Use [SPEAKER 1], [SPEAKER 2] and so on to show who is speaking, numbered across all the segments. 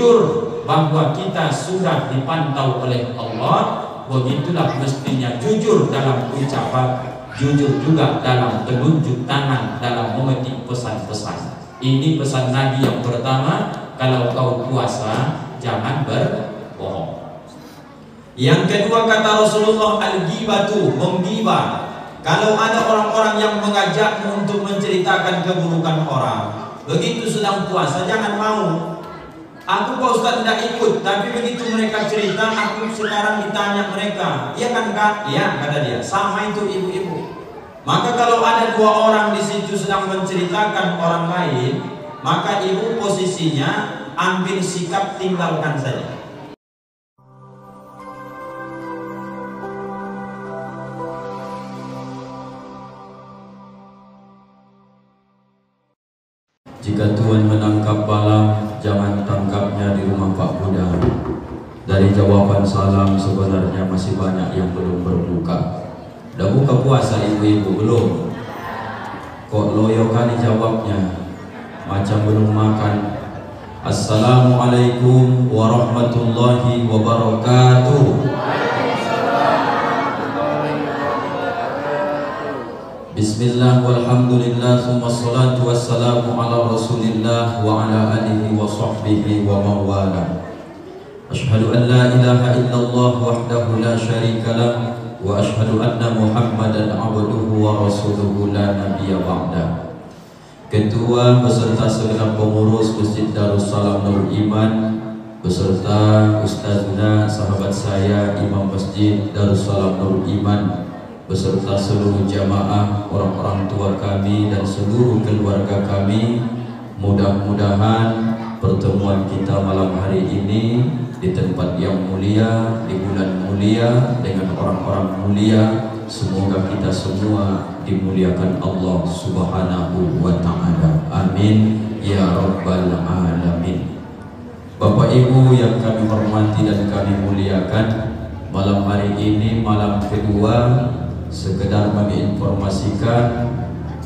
[SPEAKER 1] jujur bahwa kita sudah dipantau oleh Allah, begitulah mestinya jujur dalam ucapan, jujur juga dalam penunjuk tangan dalam memetik pesan-pesan. Ini pesan Nabi yang pertama, kalau kau puasa jangan berbohong. Yang kedua kata Rasulullah, al-ghibatu, menggibah. Kalau ada orang-orang yang mengajakmu untuk menceritakan keburukan orang, begitu sedang puasa jangan mau. Aku Pak Ustaz tidak ikut, tapi begitu mereka cerita, aku sekarang ditanya mereka, iya kan Kak? Iya, kata dia. Sama itu ibu-ibu. Maka kalau ada dua orang di situ sedang menceritakan orang lain, maka ibu posisinya ambil sikap tinggalkan saja. Jika Tuhan menangkap bala, jangan tangkapnya di rumah Pak Buddha. Dari jawaban salam sebenarnya masih banyak yang belum berbuka. Udah buka puasa ibu-ibu belum? Kok loyo kali jawabnya, macam belum makan. Assalamualaikum warahmatullahi wabarakatuh. Bismillah walhamdulillah summa salatu wassalamu ala rasulillah wa ala alihi wa sahbihi wa mawala. Ashhadu an la ilaha illallah wahdahu la syarika lah wa ashhadu anna muhammadan abduhu wa rasuluhu la nabiyya ba'da. Ketua beserta segenap pengurus Masjid Darussalam Nurul Iman beserta ustazuna sahabat saya Imam Masjid Darussalam Nurul Iman beserta seluruh jamaah, orang-orang tua kami dan seluruh keluarga kami, mudah-mudahan pertemuan kita malam hari ini di tempat yang mulia, di bulan mulia, dengan orang-orang mulia, semoga kita semua dimuliakan Allah Subhanahu wa ta'ala. Amin ya rabbal alamin. Bapak Ibu yang kami hormati dan kami muliakan, malam hari ini malam kedua, sekedar menginformasikan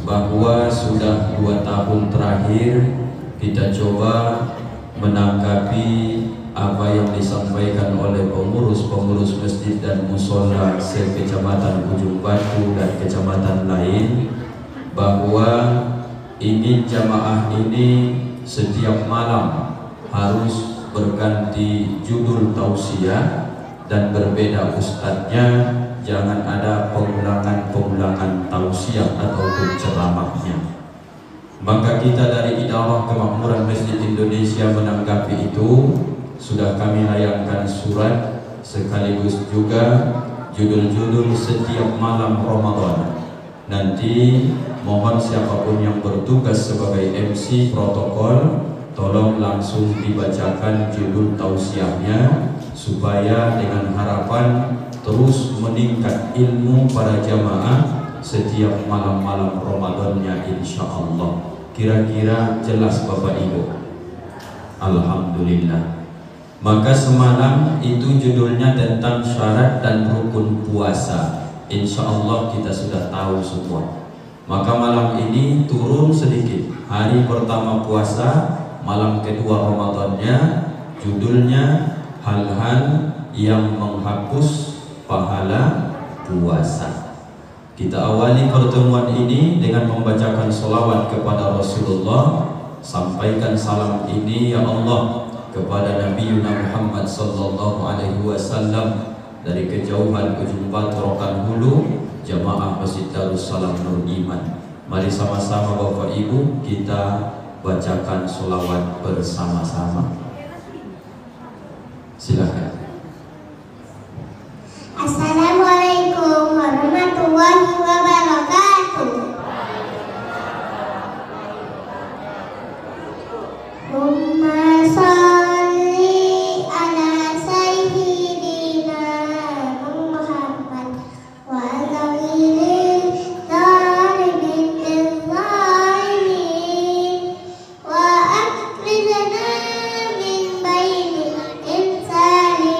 [SPEAKER 1] bahwa sudah 2 tahun terakhir kita coba menanggapi apa yang disampaikan oleh pengurus-pengurus masjid dan musola se-Kecamatan Ujung Batu dan kecamatan lain, bahwa ingin jamaah ini setiap malam harus berganti judul tausiah dan berbeda ustadznya. Jangan ada pengulangan tausiah ataupun ceramahnya. Maka kita dari Idarah Kemakmuran Masjid Indonesia menanggapi itu, sudah kami layangkan surat sekaligus juga judul-judul setiap malam Ramadan. Nanti mohon siapapun yang bertugas sebagai MC protokol, tolong langsung dibacakan judul tausiahnya, supaya dengan harapan terus meningkat ilmu para jamaah setiap malam-malam Ramadannya insya Allah. Kira-kira jelas Bapak Ibu? Alhamdulillah. Maka semalam itu judulnya tentang syarat dan rukun puasa. Insya Allah kita sudah tahu semua. Maka malam ini turun sedikit. Hari pertama puasa, malam kedua Ramadannya, judulnya hal-hal yang menghapus pahala puasa. Kita awali pertemuan ini dengan membacakan sholawat kepada Rasulullah. Sampaikan salam ini ya Allah kepada Nabi Muhammad sallallahu alaihi wasallam dari kejauhan ujung Batu Rokan Hulu, jamaah Masjid Darussalam Nurul Iman. Mari sama-sama Bapak Ibu kita bacakan sholawat bersama-sama. Silakan.
[SPEAKER 2] Assalamualaikum warahmatullahi wabarakatuh. Allahumma sholli ala sayyidina Muhammad wa zawilil zalimin wa akrizna min bainil insani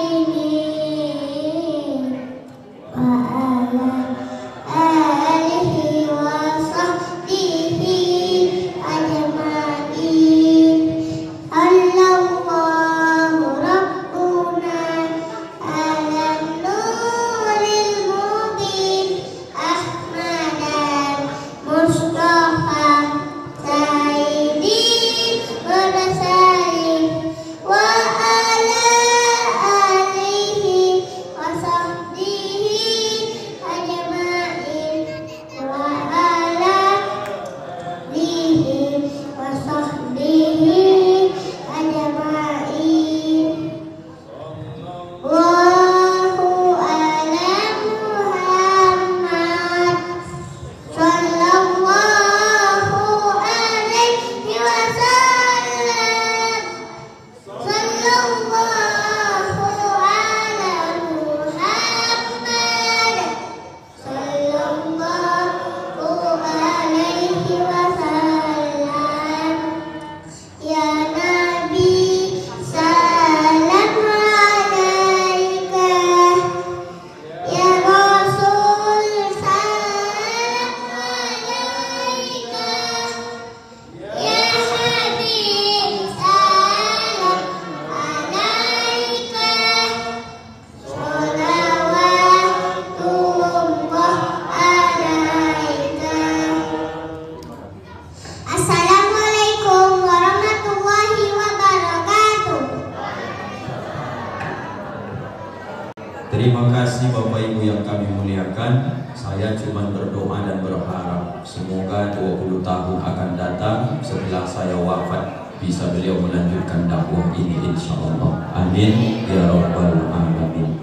[SPEAKER 1] Terima kasih Bapak Ibu yang kami muliakan. Saya cuma berdoa dan berharap semoga 20 tahun akan datang setelah saya wafat bisa beliau melanjutkan dakwah ini insyaallah. Amin ya rabbal alamin.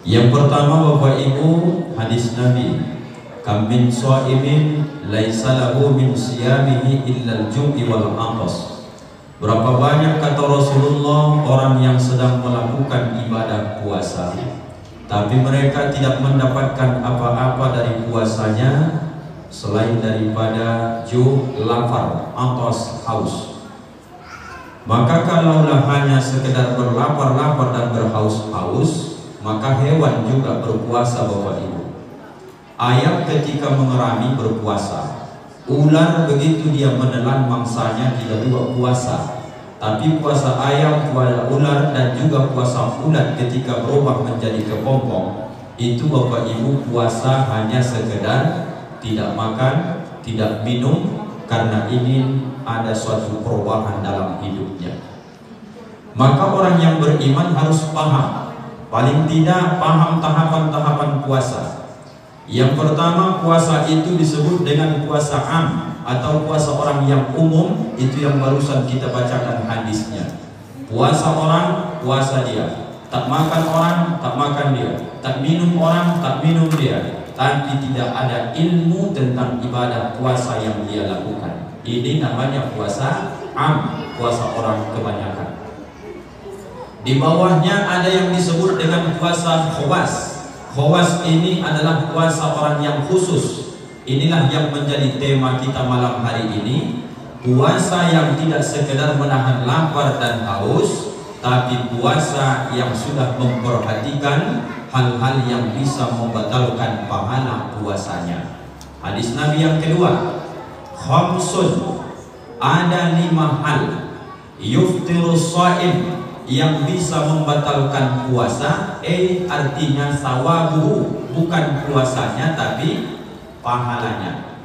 [SPEAKER 1] Yang pertama Bapak Ibu, hadis Nabi, kam min shaimin laisa lahu min siyamihi illa al-jum'i wal 'atas. Berapa banyak kata Rasulullah orang yang sedang melakukan ibadah puasa, tapi mereka tidak mendapatkan apa-apa dari puasanya selain daripada ju', lapar, atas, haus. Maka kalaulah hanya sekedar berlapar-lapar dan berhaus-haus, maka hewan juga berpuasa Bapak Ibu. Ayam ketika mengerami berpuasa. Ular begitu dia menelan mangsanya tidak juga puasa. Tapi puasa ayam, puasa ular dan juga puasa ulat ketika berubah menjadi kepompong, itu Bapak Ibu puasa hanya sekedar tidak makan, tidak minum karena ingin ada suatu perubahan dalam hidupnya. Maka orang yang beriman harus paham, paling tidak paham tahapan-tahapan puasa. Yang pertama, puasa itu disebut dengan puasa am atau puasa orang yang umum, itu yang barusan kita bacakan hadisnya. Puasa orang, puasa dia. Tak makan orang, tak makan dia. Tak minum orang, tak minum dia. Tapi tidak ada ilmu tentang ibadah puasa yang dia lakukan. Ini namanya puasa am, puasa orang kebanyakan. Di bawahnya ada yang disebut dengan puasa khawas. Khawas ini adalah puasa orang yang khusus. Inilah yang menjadi tema kita malam hari ini. Puasa yang tidak sekedar menahan lapar dan haus, tapi puasa yang sudah memperhatikan hal-hal yang bisa membatalkan pahala puasanya. Hadis Nabi yang kedua, khamsun, ada 5 hal yuftirus shaim, yang bisa membatalkan puasa, artinya sawabuhu, bukan puasanya tapi pahalanya.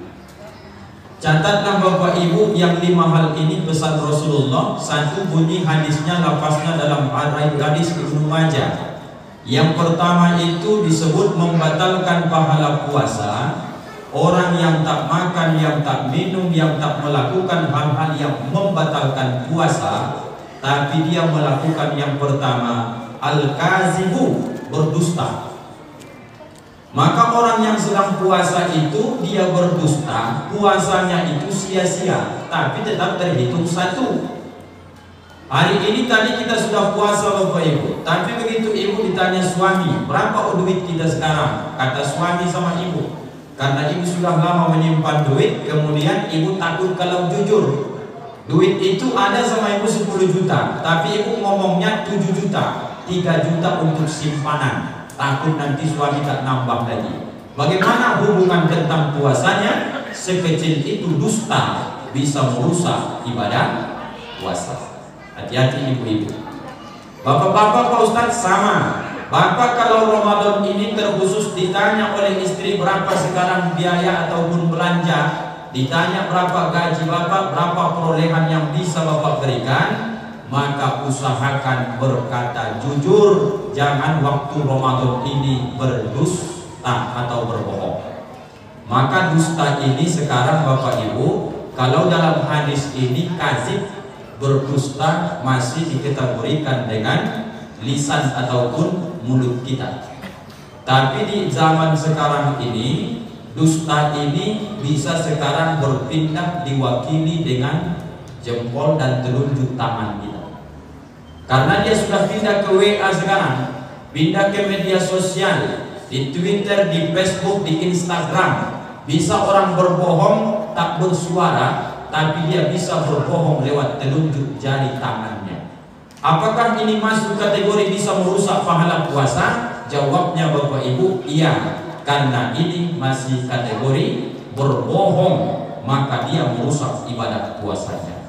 [SPEAKER 1] Catatlah Bapak Ibu yang 5 hal ini pesan Rasulullah. Satu bunyi hadisnya, lafaznya dalam hadis Ibnu Majah. Yang pertama itu disebut membatalkan pahala puasa. Orang yang tak makan, yang tak minum, yang tak melakukan hal-hal yang membatalkan puasa, tapi dia melakukan yang pertama, al-kazibu, berdusta. Maka orang yang sedang puasa itu dia berdusta, puasanya itu sia-sia, tapi tetap terhitung 1. Hari ini tadi kita sudah puasa Bapak Ibu, tapi begitu ibu ditanya suami, berapa duit kita sekarang? Kata suami sama ibu, karena ibu sudah lama menyimpan duit, kemudian ibu takut kalau jujur. Duit itu ada sama ibu 10 juta, tapi ibu ngomongnya 7 juta, 3 juta untuk simpanan. Takut nanti suami tak nambah lagi. Bagaimana hubungan tentang puasanya? Sekecil itu dusta bisa merusak ibadah puasa. Hati-hati ibu-ibu. Bapak-bapak, Pak Ustadz sama. Bapak kalau Ramadan ini terkhusus ditanya oleh istri berapa sekarang biaya ataupun belanja, ditanya berapa gaji Bapak, berapa perolehan yang bisa Bapak berikan, maka usahakan berkata jujur. Jangan waktu Ramadan ini berdusta atau berbohong. Maka dusta ini sekarang Bapak Ibu, kalau dalam hadis ini kazib, berdusta masih dikategorikan dengan lisan ataupun mulut kita. Tapi di zaman sekarang ini, dusta ini bisa sekarang berpindah diwakili dengan jempol dan telunjuk tangan kita. Karena dia sudah pindah ke WA sekarang, pindah ke media sosial, di Twitter, di Facebook, di Instagram. Bisa orang berbohong tak bersuara, tapi dia bisa berbohong lewat telunjuk jari tangannya. Apakah ini masuk kategori bisa merusak pahala puasa? Jawabnya Bapak Ibu, iya. Karena ini masih kategori berbohong, maka dia merusak ibadah puasanya.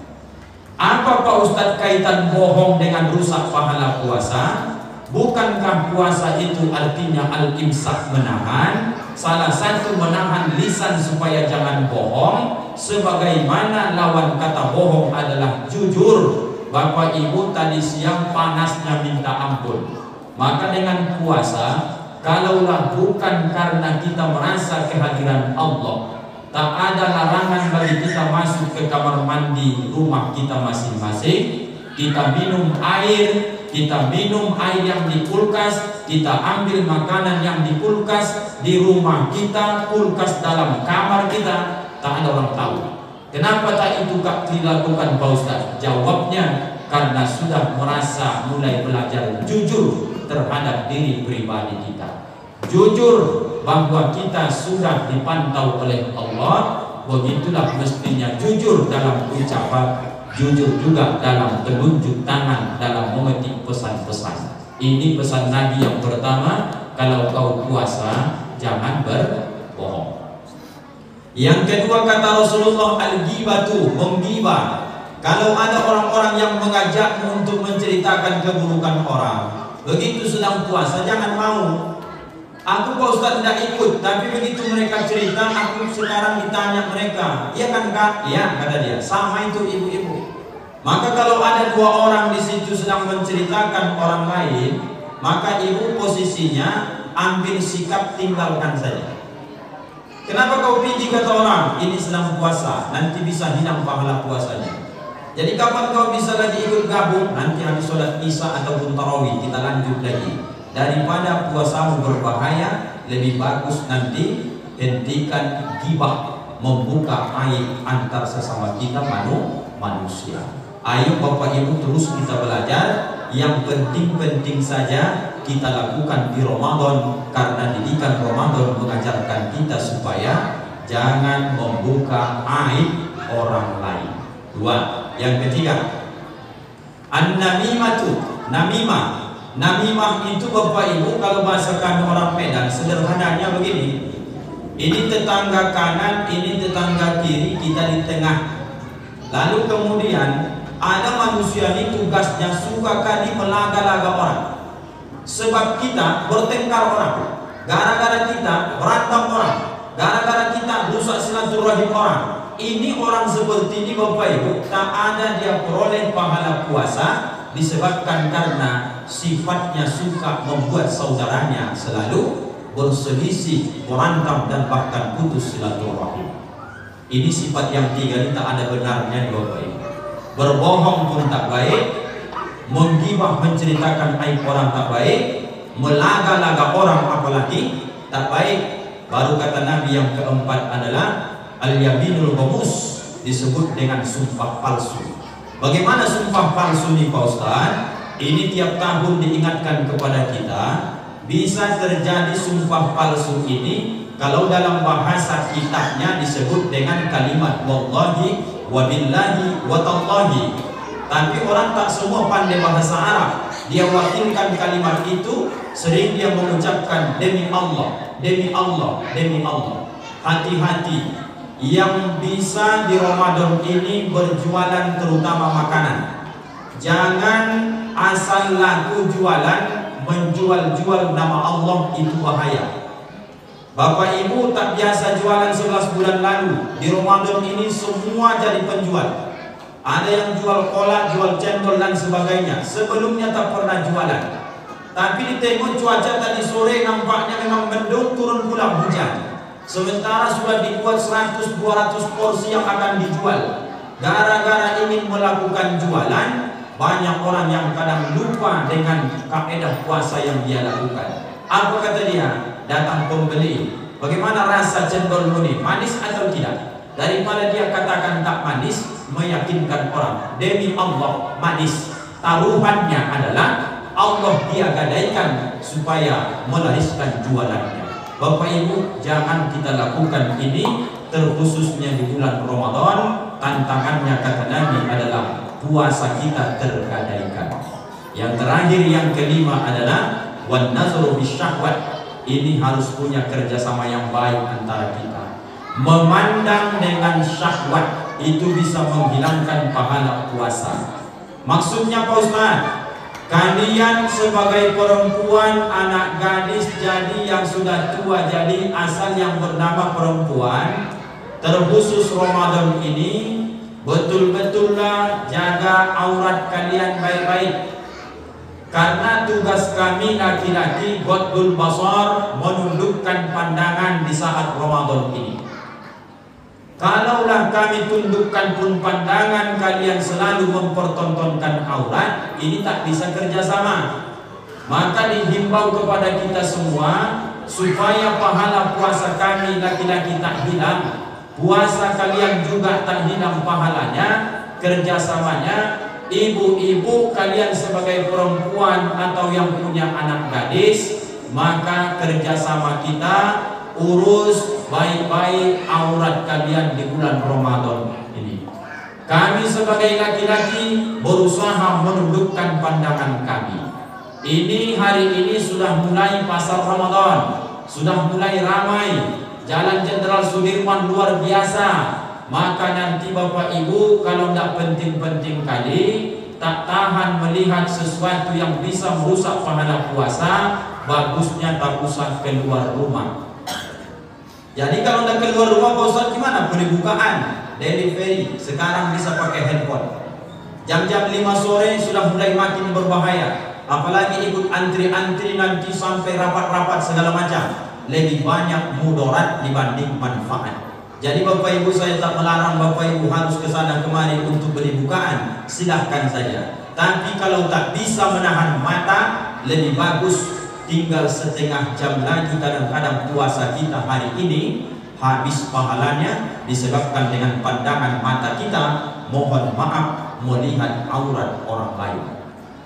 [SPEAKER 1] Apa Pak Ustadz kaitan bohong dengan rusak pahala puasa? Bukankah puasa itu artinya al-imsak, menahan? Salah satu menahan lisan supaya jangan bohong, sebagaimana lawan kata bohong adalah adalah jujur. Bapak Ibu, tadi siang panasnya minta ampun. Maka dengan puasa, kalaulah bukan karena kita merasa kehadiran Allah, tak ada larangan bagi kita masuk ke kamar mandi rumah kita masing-masing, kita minum air yang di kulkas, kita ambil makanan yang di kulkas di rumah kita, kulkas dalam kamar kita, tak ada orang tahu. Kenapa tak itu dilakukan Pak Ustaz? Jawabnya, karena sudah merasa mulai belajar jujur terhadap diri pribadi kita. Jujur bahwa kita sudah dipantau oleh Allah, begitulah mestinya jujur dalam ucapan, jujur juga dalam penunjuk tangan, dalam memetik pesan-pesan. Ini pesan Nabi yang pertama, kalau kau puasa jangan berbohong. Yang kedua kata Rasulullah, al-ghibatu, menggibah. Kalau ada orang-orang yang mengajakmu untuk menceritakan keburukan orang, begitu sedang puasa jangan mau. Aku Pak Ustaz tidak ikut, tapi begitu mereka cerita, aku sekarang ditanya mereka, iya kan Kak? Iya, kata dia. Sama itu ibu-ibu. Maka kalau ada dua orang di situ sedang menceritakan orang lain, maka ibu posisinya ambil sikap tinggalkan saja. Kenapa kau pergi kata orang? Ini sedang puasa, nanti bisa hilang pahala puasanya. Jadi kapan kau bisa lagi ikut gabung? Nanti habis sholat isya ataupun tarawih kita lanjut lagi. Daripada puasamu berbahaya, lebih bagus nanti hentikan gibah, membuka aib antar sesama kita manusia. Ayo Bapak Ibu terus kita belajar. Yang penting-penting saja kita lakukan di Ramadan, karena didikan Ramadan mengajarkan kita supaya jangan membuka aib orang lain. Dua. Yang ketiga, an-namimatu, namimah. Namimah itu Bapak Ibu kalau bahasa kami orang Medan sederhananya begini. Ini tetangga kanan, ini tetangga kiri, kita di tengah. Lalu kemudian ada manusia ini tugasnya suka kali melaga-laga orang. Sebab kita bertengkar orang, gara-gara kita berantem orang, gara-gara kita rusak silaturahim orang. Ini orang seperti ini Bapak Ibu, tak ada dia peroleh pahala puasa, disebabkan karena sifatnya suka membuat saudaranya selalu berselisih, berantem dan bahkan putus silaturahim. Ini sifat yang tiga ini tak ada benarnya Bapak Ibu. Berbohong pun tak baik, menggibah menceritakan aib orang tak baik, melaga-laga orang apalagi tak baik. Baru kata Nabi yang keempat adalah al-yaminul ghamus, disebut dengan sumpah palsu. Bagaimana sumpah palsu ini Pak Ustaz? Ini tiap tahun diingatkan kepada kita. Bisa terjadi sumpah palsu ini kalau dalam bahasa kitabnya disebut dengan kalimat wallahi wa billahi wa tallahi. Tapi orang tak semua pandai bahasa Arab. Dia wakilkan kalimat itu, sering dia mengucapkan demi Allah, demi Allah, demi Allah. Hati-hati yang bisa di Ramadan ini berjualan terutama makanan. Jangan asal laku jualan, menjual-jual nama Allah, itu bahaya. Bapak Ibu tak biasa jualan 11 bulan lalu, di Ramadan ini semua jadi penjual. Ada yang jual kolak, jual cendol dan sebagainya. Sebelumnya tak pernah jualan. Tapi ditengok cuaca tadi sore nampaknya memang mendung, turun pula hujan. Sementara sudah dibuat 100-200 porsi yang akan dijual. Gara-gara ingin melakukan jualan, banyak orang yang kadang lupa dengan kaidah puasa yang dia lakukan. Apa kata dia? Datang pembeli, bagaimana rasa cendol ini? Manis atau tidak? Daripada dia katakan tak manis, meyakinkan orang demi Allah manis. Taruhannya adalah Allah dia gadaikan supaya melariskan jualannya. Bapak Ibu, jangan kita lakukan ini, terkhususnya di bulan Ramadan. Tantangannya kata Nabi adalah puasa kita tergadaikan. Yang terakhir, yang kelima adalah wan nazru bisyahwat. Ini harus punya kerjasama yang baik antara kita. Memandang dengan syahwat itu bisa menghilangkan pahala puasa. Maksudnya Pak Ustaz, kalian sebagai perempuan, anak gadis jadi yang sudah tua, jadi asal yang bernama perempuan, terkhusus Ramadan ini betul-betullah jaga aurat kalian baik-baik. Karena tugas kami laki-laki ghaddul basar, menundukkan pandangan di saat Ramadan ini. Kalaulah kami tundukkan pun pandangan, kalian selalu mempertontonkan aurat, ini tak bisa kerjasama. Maka dihimbau kepada kita semua supaya pahala puasa kami laki-laki tak hilang, puasa kalian juga tak hilang pahalanya, kerjasamanya. Ibu-ibu kalian sebagai perempuan atau yang punya anak gadis, maka kerjasama kita urus baik-baik aurat kalian di bulan Ramadan ini. Kami sebagai laki-laki berusaha menundukkan pandangan kami. Ini hari ini sudah mulai pasar Ramadan, sudah mulai ramai. Jalan Jenderal Sudirman luar biasa. Maka nanti Bapak Ibu kalau tidak penting-penting kali, tak tahan melihat sesuatu yang bisa merusak pahala puasa, bagusnya tak usah keluar rumah. Jadi kalau tidak keluar rumah, Pak Ustaz gimana? Beli bukaan, delivery, sekarang bisa pakai handphone. Jam-jam 5 sore sudah mulai makin berbahaya. Apalagi ikut antri-antri nanti sampai rapat-rapat segala macam. Lebih banyak mudarat dibanding manfaat. Jadi Bapak Ibu, saya tak melarang Bapak Ibu harus ke sana kemari untuk beli bukaan, silahkan saja. Tapi kalau tak bisa menahan mata, lebih bagus tinggal setengah jam lagi. Kadang-kadang puasa kita hari ini habis pahalanya disebabkan dengan pandangan mata kita, mohon maaf, melihat aurat orang lain.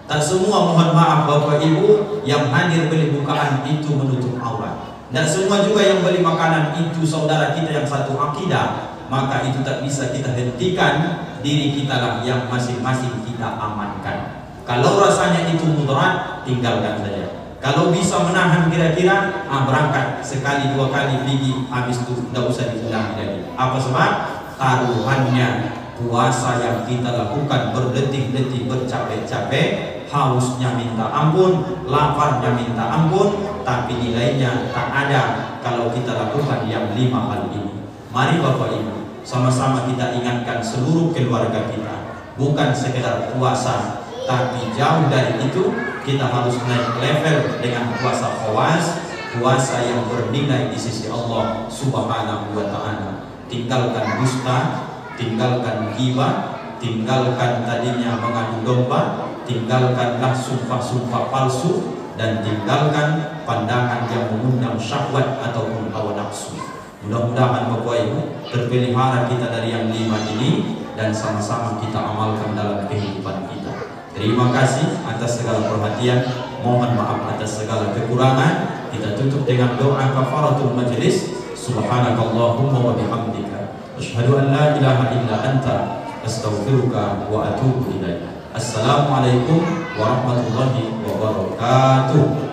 [SPEAKER 1] Tak semua mohon maaf Bapak Ibu yang hadir beli bukaan itu menutup aurat. Dan semua juga yang beli makanan itu saudara kita yang satu akidah, maka itu tak bisa kita hentikan. Diri kita lah yang masing-masing kita amankan. Kalau rasanya itu mudarat, tinggalkan saja. Kalau bisa menahan kira-kira, berangkat sekali dua kali pergi, habis itu tidak usah diulangi lagi. Apa sebab? Taruhannya puasa yang kita lakukan berdetik-detik, bercapek-capek, hausnya minta ampun, laparnya minta ampun, tapi nilainya tak ada kalau kita lakukan yang 5 hal ini. Mari Bapak Ibu, sama-sama kita ingatkan seluruh keluarga kita, bukan sekedar puasa, tapi jauh dari itu kita harus naik level dengan puasa khawas, puasa yang bernilai di sisi Allah Subhanahu wa Ta'ala. Tinggalkan dusta, tinggalkan ghibah, tinggalkan tadinya mengadu domba, tinggalkanlah sumpah-sumpah palsu, dan tinggalkan pandangan yang mengundang syahwat ataupun hawa nafsu. Mudah-mudahan Bapak Ibu terpelihara kita dari yang 5 ini dan sama-sama kita amalkan dalam kehidupan kita. Terima kasih atas segala perhatian, mohon maaf atas segala kekurangan. Kita tutup dengan doa kafaratul majlis. Subhanakallahumma wa bihamdika asyhadu an la ilaha illa anta astaghfiruka wa atubu ilaik. Assalamualaikum warahmatullahi wabarakatuh.